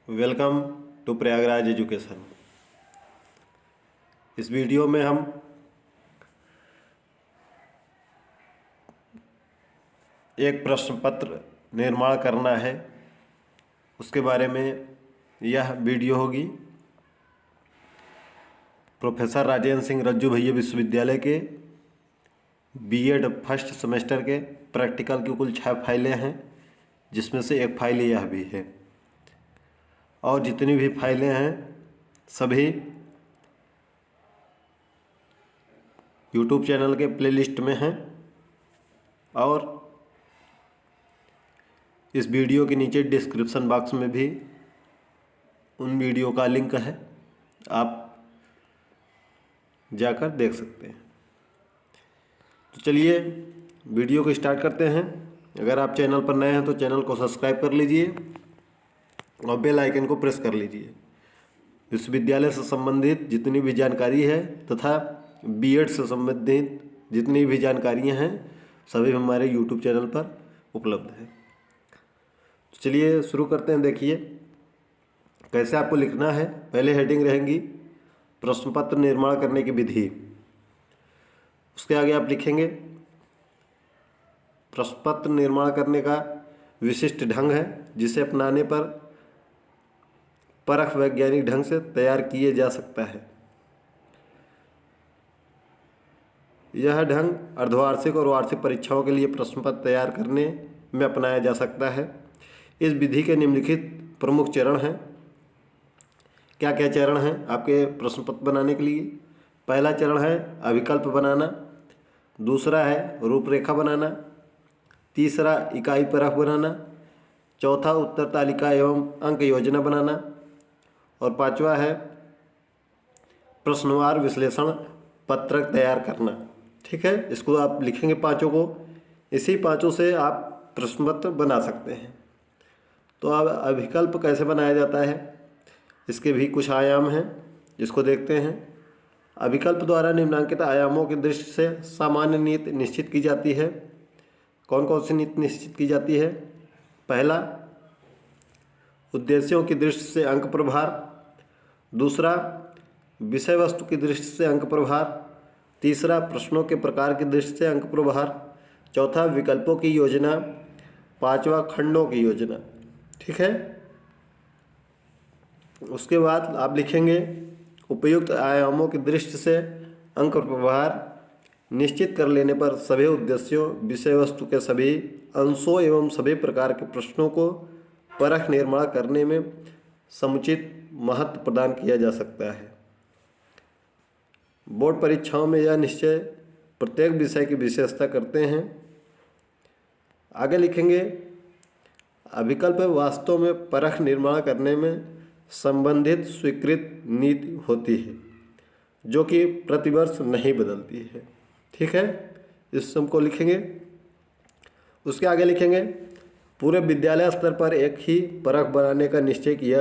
Welcome to Prayagraj education. इस video में हम एक प्रश्न पत्र निर्माण करना है, उसके बारे में यह वीडियो होगी। प्रोफेसर राजेंद्र सिंह रज्जू भैया विश्वविद्यालय के बीएड फर्स्ट सेमेस्टर के प्रैक्टिकल की कुल 6 फाइलें हैं, जिसमें से एक फाइल यह भी है। और जितनी भी फाइलें हैं सभी यूट्यूब चैनल के प्लेलिस्ट में हैं और इस वीडियो के नीचे डिस्क्रिप्शन बॉक्स में भी उन वीडियो का लिंक है, आप जाकर देख सकते हैं। तो चलिए वीडियो को स्टार्ट करते हैं। अगर आप चैनल पर नए हैं तो चैनल को सब्सक्राइब कर लीजिए और बेल आइकन को प्रेस कर लीजिए। विश्वविद्यालय से संबंधित जितनी भी जानकारी है तथा बीएड से संबंधित जितनी भी जानकारियां हैं सभी हमारे यूट्यूब चैनल पर उपलब्ध है। तो चलिए शुरू करते हैं। देखिए कैसे आपको लिखना है। पहले हेडिंग रहेंगी प्रश्न पत्र निर्माण करने की विधि। उसके आगे आप लिखेंगे प्रश्न पत्र निर्माण करने का विशिष्ट ढंग है, जिसे अपनाने पर परख वैज्ञानिक ढंग से तैयार किए जा सकता है। यह ढंग अर्धवार्षिक और वार्षिक परीक्षाओं के लिए प्रश्न पत्र तैयार करने में अपनाया जा सकता है। इस विधि के निम्नलिखित प्रमुख चरण हैं। क्या क्या चरण हैं आपके प्रश्न पत्र बनाने के लिए? पहला चरण है अभिकल्प बनाना, दूसरा है रूपरेखा बनाना, तीसरा इकाई परख बनाना, चौथा उत्तर तालिका एवं अंक योजना बनाना और पांचवा है प्रश्नवार विश्लेषण पत्रक तैयार करना। ठीक है, इसको आप लिखेंगे पांचों को। इसी पांचों से आप प्रश्न पत्र बना सकते हैं। तो अब अभिकल्प कैसे बनाया जाता है, इसके भी कुछ आयाम हैं, जिसको देखते हैं। अभिकल्प द्वारा निम्नांकित आयामों की दृष्टि से सामान्य नीति निश्चित की जाती है। कौन कौन सी नीति निश्चित की जाती है? पहला, उद्देश्यों की दृष्टि से अंक प्रभार, दूसरा विषय वस्तु की दृष्टि से अंक प्रभार, तीसरा प्रश्नों के प्रकार की दृष्टि से अंक प्रभार, चौथा विकल्पों की योजना, पांचवा खंडों की योजना। ठीक है, उसके बाद आप लिखेंगे उपयुक्त आयामों की दृष्टि से अंक प्रभार निश्चित कर लेने पर सभी उद्देश्यों विषय वस्तु के सभी अंशों एवं सभी प्रकार के प्रश्नों को परख निर्माण करने में समुचित महत्व प्रदान किया जा सकता है। बोर्ड परीक्षाओं में यह निश्चय प्रत्येक विषय की विशेषता करते हैं। आगे लिखेंगे अभिकल्प वास्तव में परख निर्माण करने में संबंधित स्वीकृत नीति होती है, जो कि प्रतिवर्ष नहीं बदलती है। ठीक है, इस सब को लिखेंगे। उसके आगे लिखेंगे पूरे विद्यालय स्तर पर एक ही परख बनाने का निश्चय किया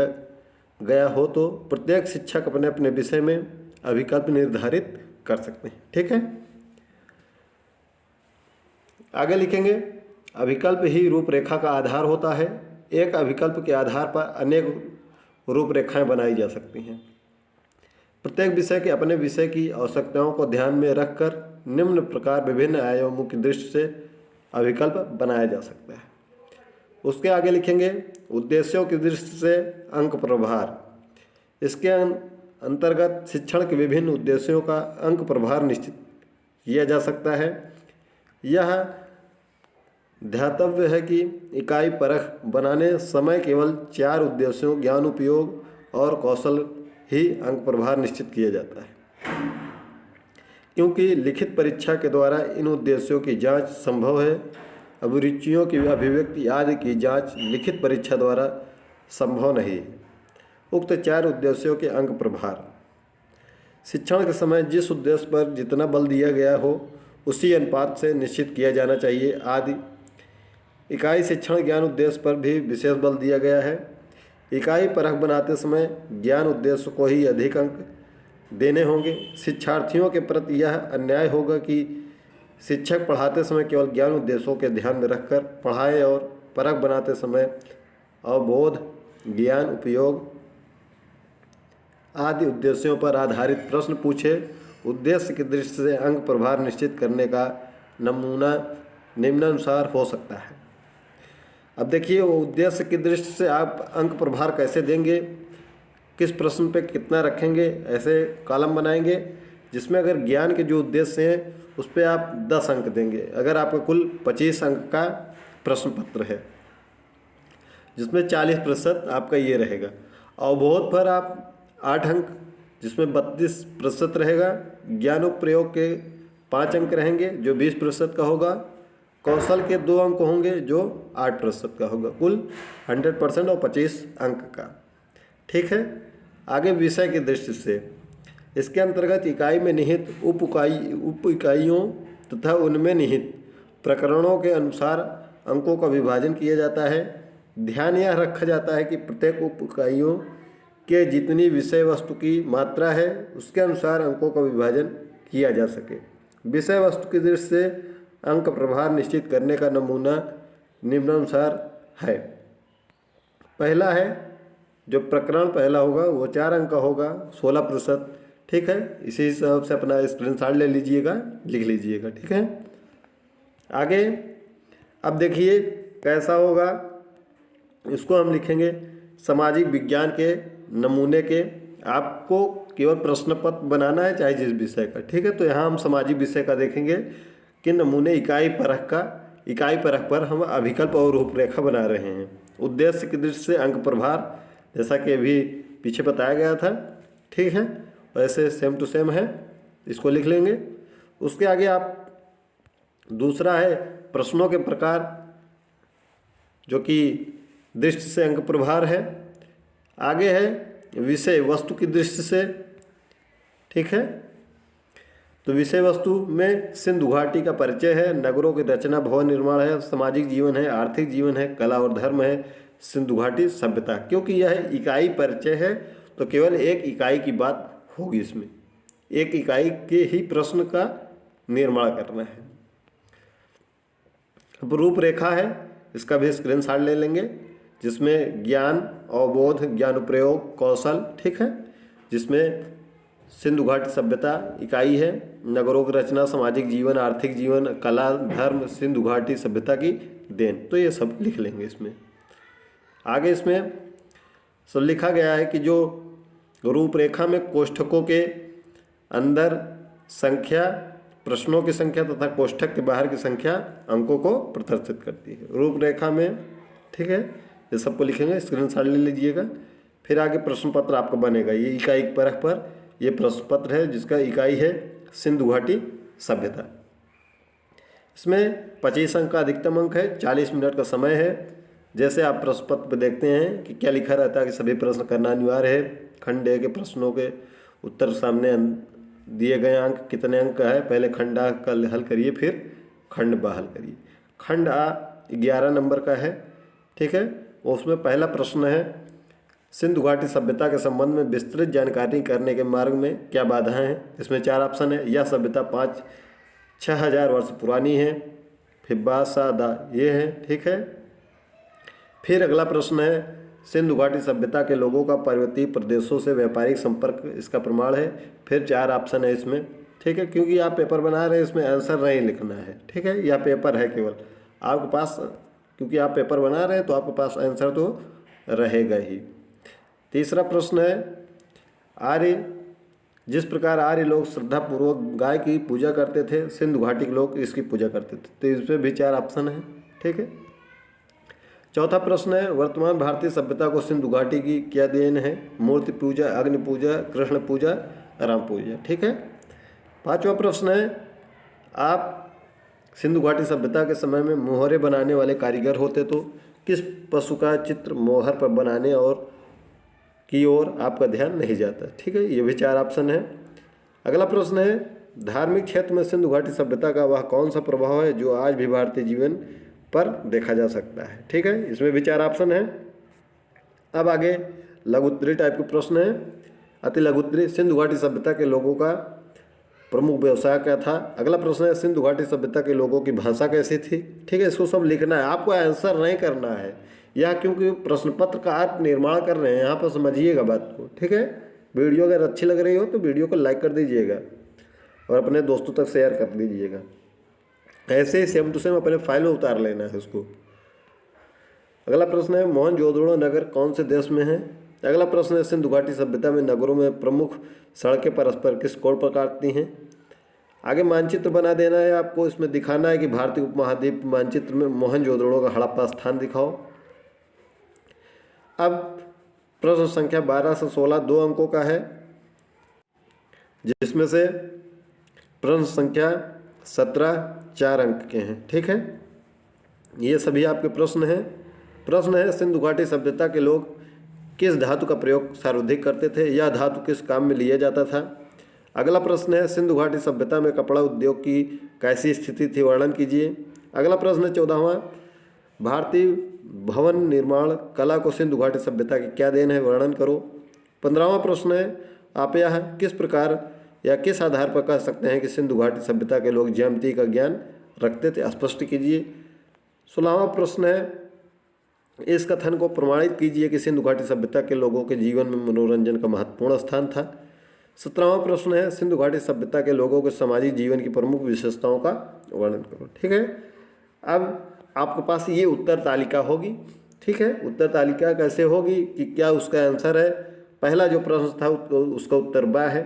गया हो तो प्रत्येक शिक्षक अपने अपने विषय में अभिकल्प निर्धारित कर सकते हैं। ठीक है, आगे लिखेंगे अभिकल्प ही रूपरेखा का आधार होता है। एक अभिकल्प के आधार पर अनेक रूपरेखाएं बनाई जा सकती हैं। प्रत्येक विषय के अपने विषय की आवश्यकताओं को ध्यान में रखकर निम्न प्रकार विभिन्न आयामों की दृष्टि से अभिकल्प बनाया जा सकता है। उसके आगे लिखेंगे उद्देश्यों की दृष्टि से अंक प्रभार। इसके अंतर्गत शिक्षण के विभिन्न उद्देश्यों का अंक प्रभार निश्चित किया जा सकता है। यह ध्यातव्य है कि इकाई परख बनाने समय केवल 4 उद्देश्यों ज्ञान उपयोग और कौशल ही अंक प्रभार निश्चित किया जाता है, क्योंकि लिखित परीक्षा के द्वारा इन उद्देश्यों की जांच संभव है। अभिरुचियों की अभिव्यक्ति आदि की जांच लिखित परीक्षा द्वारा संभव नहीं है। उक्त 4 उद्देश्यों के अंक प्रभार शिक्षण के समय जिस उद्देश्य पर जितना बल दिया गया हो उसी अनुपात से निश्चित किया जाना चाहिए आदि। इकाई शिक्षण ज्ञान उद्देश्य पर भी विशेष बल दिया गया है। इकाई परख बनाते समय ज्ञान उद्देश्य को ही अधिक अंक देने होंगे। शिक्षार्थियों के प्रति यह अन्याय होगा कि शिक्षक पढ़ाते समय केवल ज्ञान उद्देश्यों के ध्यान में रखकर पढ़ाएं और परख बनाते समय अवबोध ज्ञान उपयोग आदि उद्देश्यों पर आधारित प्रश्न पूछे। उद्देश्य की दृष्टि से अंक प्रभार निश्चित करने का नमूना निम्नानुसार हो सकता है। अब देखिए, वो उद्देश्य की दृष्टि से आप अंक प्रभार कैसे देंगे, किस प्रश्न पे कितना रखेंगे, ऐसे कॉलम बनाएंगे जिसमें अगर ज्ञान के जो उद्देश्य हैं उस पर आप 10 अंक देंगे। अगर आपका कुल 25 अंक का प्रश्न पत्र है जिसमें 40% आपका ये रहेगा। अवबोध पर आप 8 अंक जिसमें 32% रहेगा। ज्ञानोपप्रयोग के 5 अंक रहेंगे जो 20% का होगा। कौशल के 2 अंक होंगे जो 8% का होगा। कुल 100% और 25 अंक का। ठीक है। आगे विषय की दृष्टि से इसके अंतर्गत इकाई में निहित उप इकाइयों तथा उनमें निहित प्रकरणों के अनुसार अंकों का विभाजन किया जाता है। ध्यान यह रखा जाता है कि प्रत्येक उप इकाइयों के जितनी विषय वस्तु की मात्रा है उसके अनुसार अंकों का विभाजन किया जा सके। विषय वस्तु की दृष्टि से अंक प्रभार निश्चित करने का नमूना निम्नानुसार है। पहला है, जो प्रकरण पहला होगा वो 4 अंक का होगा, 16%। ठीक है। इसी हिसाब से अपना स्क्रीनशॉट ले लीजिएगा, लिख लीजिएगा। ठीक है। आगे अब देखिए कैसा होगा, इसको हम लिखेंगे सामाजिक विज्ञान के नमूने के। आपको केवल प्रश्न पत्र बनाना है चाहे जिस विषय का। ठीक है। तो यहाँ हम सामाजिक विषय का देखेंगे कि नमूने इकाई परख पर हम अभिकल्प और रूपरेखा बना रहे हैं। उद्देश्य की दृष्टि से अंक प्रभार जैसा कि अभी पीछे बताया गया था। ठीक है। वैसे सेम टू सेम है, इसको लिख लेंगे। उसके आगे आप दूसरा है प्रश्नों के प्रकार, जो कि दृष्टि से अंक प्रभार है। आगे है विषय वस्तु की दृष्टि से। ठीक है। तो विषय वस्तु में सिंधु घाटी का परिचय है, नगरों की रचना, भवन निर्माण है, सामाजिक जीवन है, आर्थिक जीवन है, कला और धर्म है, सिंधु घाटी सभ्यता। क्योंकि यह इकाई परिचय है तो केवल एक इकाई की बात होगी, इसमें एक इकाई के ही प्रश्न का निर्माण करना है। अब रूपरेखा है, इसका भी स्क्रीनशॉट ले लेंगे, जिसमें ज्ञान, अवबोध, ज्ञानोपप्रयोग, कौशल। ठीक है। जिसमें सिंधु घाटी सभ्यता इकाई है, नगरों की रचना, सामाजिक जीवन, आर्थिक जीवन, कला, धर्म, सिंधु घाटी सभ्यता की देन। तो ये सब लिख लेंगे इसमें। आगे इसमें सब लिखा गया है कि जो रूपरेखा में कोष्ठकों के अंदर संख्या, प्रश्नों की संख्या तथा कोष्ठक के बाहर की संख्या अंकों को प्रदर्शित करती है रूपरेखा में। ठीक है। ये सबको लिखेंगे, स्क्रीनशॉट ले लीजिएगा। फिर आगे प्रश्न पत्र आपका बनेगा। ये इकाई परख पर ये प्रश्न पत्र है जिसका इकाई है सिंधु घाटी सभ्यता। इसमें 25 अंक का अधिकतम अंक है, 40 मिनट का समय है। जैसे आप प्रश्न पत्र पर देखते हैं कि क्या लिखा रहता है कि सभी प्रश्न करना अनिवार्य है। खंड ए के प्रश्नों के उत्तर सामने दिए गए अंक कितने अंक का है, पहले खंड आ का हल करिए, फिर खंड बा हल करिए। खंड आ 11 नंबर का है। ठीक है। उसमें पहला प्रश्न है, सिंधु घाटी सभ्यता के संबंध में विस्तृत जानकारी करने के मार्ग में क्या बाधाएं हैं। इसमें 4 ऑप्शन है। यह सभ्यता 5-6 हज़ार वर्ष पुरानी है। फिर बासादा ये है। ठीक है। फिर अगला प्रश्न है, सिंधु घाटी सभ्यता के लोगों का पर्वतीय प्रदेशों से व्यापारिक संपर्क इसका प्रमाण है। फिर 4 ऑप्शन है इसमें। ठीक है। क्योंकि आप पेपर बना रहे हैं, इसमें आंसर नहीं लिखना है। ठीक है। यह पेपर है केवल आपके पास, क्योंकि आप पेपर बना रहे हैं तो आपके पास आंसर तो रहेगा ही। तीसरा प्रश्न है, आर्य, जिस प्रकार आर्य लोग श्रद्धापूर्वक गाय की पूजा करते थे, सिंधु घाटी के लोग इसकी पूजा करते थे। तो इसमें भी 4 ऑप्शन है। ठीक है। चौथा प्रश्न है, वर्तमान भारतीय सभ्यता को सिंधु घाटी की क्या देन है। मूर्ति पूजा, अग्नि पूजा, कृष्ण पूजा, राम पूजा। ठीक है। 5वां प्रश्न है, आप सिंधु घाटी सभ्यता के समय में मोहरे बनाने वाले कारीगर होते तो किस पशु का चित्र मोहर पर बनाने और की ओर आपका ध्यान नहीं जाता। ठीक है। ये भी 4 ऑप्शन है। अगला प्रश्न है, धार्मिक क्षेत्र में सिंधु घाटी सभ्यता का वह कौन सा प्रभाव है जो आज भी भारतीय जीवन पर देखा जा सकता है। ठीक है। इसमें भी 4 ऑप्शन है। अब आगे लघुत्तरी टाइप के प्रश्न है। अति लघुत्तरी, सिंधु घाटी सभ्यता के लोगों का प्रमुख व्यवसाय क्या था। अगला प्रश्न है, सिंधु घाटी सभ्यता के लोगों की भाषा कैसी थी। ठीक है। इसको सब लिखना है, आपको आंसर नहीं करना है। यह क्योंकि प्रश्न पत्र का आप निर्माण कर रहे हैं, यहाँ पर समझिएगा बात को, ठीक है। वीडियो अगर अच्छी लग रही हो तो वीडियो को लाइक कर दीजिएगा और अपने दोस्तों तक शेयर कर दीजिएगा। ऐसे ही सेम टू सेम अपने फाइल में उतार लेना है उसको। अगला प्रश्न है मोहनजोदड़ो नगर कौन से देश में है। अगला प्रश्न है सिंधु घाटी सभ्यता में नगरों में प्रमुख सड़कें परस्पर किस कोण पर काटती हैं। आगे मानचित्र बना देना है आपको, इसमें दिखाना है कि भारतीय उपमहाद्वीप मानचित्र में मोहनजोदड़ो का हड़प्पा स्थान दिखाओ। अब प्रश्न संख्या 12 से 16 2 अंकों का है, जिसमें से प्रश्न संख्या 17 4 अंक के हैं, ठीक है। ये सभी आपके प्रश्न हैं। प्रश्न है सिंधु घाटी सभ्यता के लोग किस धातु का प्रयोग सर्वाधिक करते थे, यह धातु किस काम में लिया जाता था। अगला प्रश्न है सिंधु घाटी सभ्यता में कपड़ा उद्योग की कैसी स्थिति थी, वर्णन कीजिए। अगला प्रश्न है 14वां भारतीय भवन निर्माण कला को सिंधु घाटी सभ्यता की क्या देन है, वर्णन करो। 15वां प्रश्न है आप यह किस प्रकार या किस आधार पर कह सकते हैं कि सिंधु घाटी सभ्यता के लोग ज्यामिति का ज्ञान रखते थे, स्पष्ट कीजिए। 16वां प्रश्न है इस कथन को प्रमाणित कीजिए कि सिंधु घाटी सभ्यता के लोगों के जीवन में मनोरंजन का महत्वपूर्ण स्थान था। 17वां प्रश्न है सिंधु घाटी सभ्यता के लोगों के सामाजिक जीवन की प्रमुख विशेषताओं का वर्णन करो, ठीक है। अब आपके पास ये उत्तर तालिका होगी, ठीक है। उत्तर तालिका कैसे होगी कि क्या उसका आंसर है। पहला जो प्रश्न था उसका उत्तर बा है,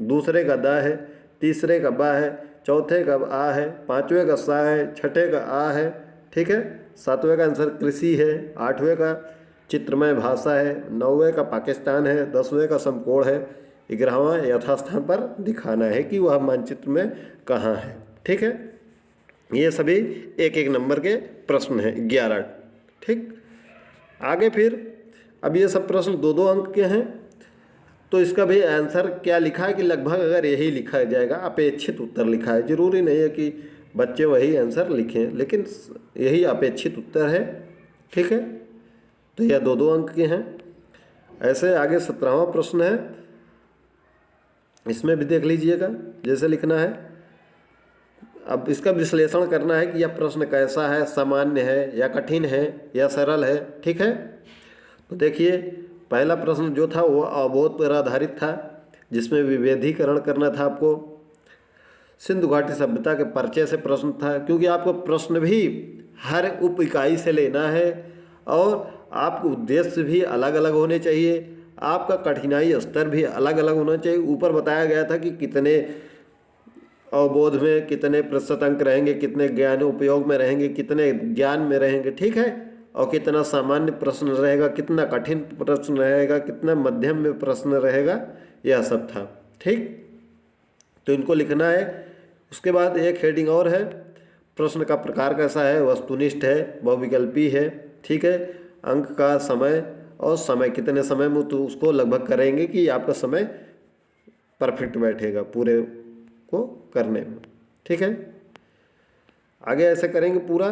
दूसरे का दा है, तीसरे का बा है, चौथे का आ है, पाँचवें का सा है, छठे का आ है, ठीक है। 7वें का आंसर कृषि है, 8वें का चित्रमय भाषा है, 9वें का पाकिस्तान है, 10वें का समकोण है, 11वां यथास्थान पर दिखाना है कि वह मानचित्र में कहाँ है, ठीक है। ये सभी एक एक नंबर के प्रश्न हैं 11, ठीक। आगे फिर अब ये सब प्रश्न 2-2 अंक के हैं, तो इसका भी आंसर क्या लिखा है कि लगभग अगर यही लिखा जाएगा, अपेक्षित उत्तर लिखा है। जरूरी नहीं है कि बच्चे वही आंसर लिखें, लेकिन यही अपेक्षित उत्तर है, ठीक है। तो यह 2-2 अंक के हैं। ऐसे आगे 17वां प्रश्न है, इसमें भी देख लीजिएगा जैसे लिखना है। अब इसका विश्लेषण करना है कि यह प्रश्न कैसा है, सामान्य है या कठिन है या सरल है, ठीक है। तो देखिए पहला प्रश्न जो था वो अवबोध पर आधारित था, जिसमें विभेदीकरण करना था आपको। सिंधु घाटी सभ्यता के परिचय से प्रश्न था, क्योंकि आपको प्रश्न भी हर उप इकाई से लेना है और आपके उद्देश्य भी अलग अलग होने चाहिए, आपका कठिनाई स्तर भी अलग अलग होना चाहिए। ऊपर बताया गया था कि कितने अवबोध में कितने प्रतिशत अंक रहेंगे, कितने ज्ञान उपयोग में रहेंगे, कितने ज्ञान में रहेंगे, ठीक है। और कितना सामान्य प्रश्न रहेगा, कितना कठिन प्रश्न रहेगा, कितना मध्यम में प्रश्न रहेगा, यह सब था, ठीक। तो इनको लिखना है। उसके बाद एक हेडिंग और है, प्रश्न का प्रकार कैसा है, वस्तुनिष्ठ है, बहुविकल्पी है, ठीक है। अंक का समय और समय कितने समय में, तो उसको लगभग करेंगे कि आपका समय परफेक्ट बैठेगा पूरे को करने में, ठीक है। आगे ऐसे करेंगे पूरा,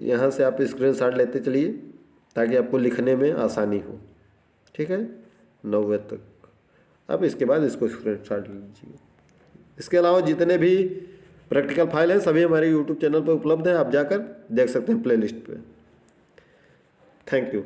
यहाँ से आप स्क्रीनशॉट लेते चलिए ताकि आपको लिखने में आसानी हो, ठीक है, 9वें तक। अब इसके बाद इसको स्क्रीनशॉट लीजिए। इसके अलावा जितने भी प्रैक्टिकल फाइल हैं सभी हमारे यूट्यूब चैनल पर उपलब्ध हैं, आप जाकर देख सकते हैं प्लेलिस्ट पे। Thank you.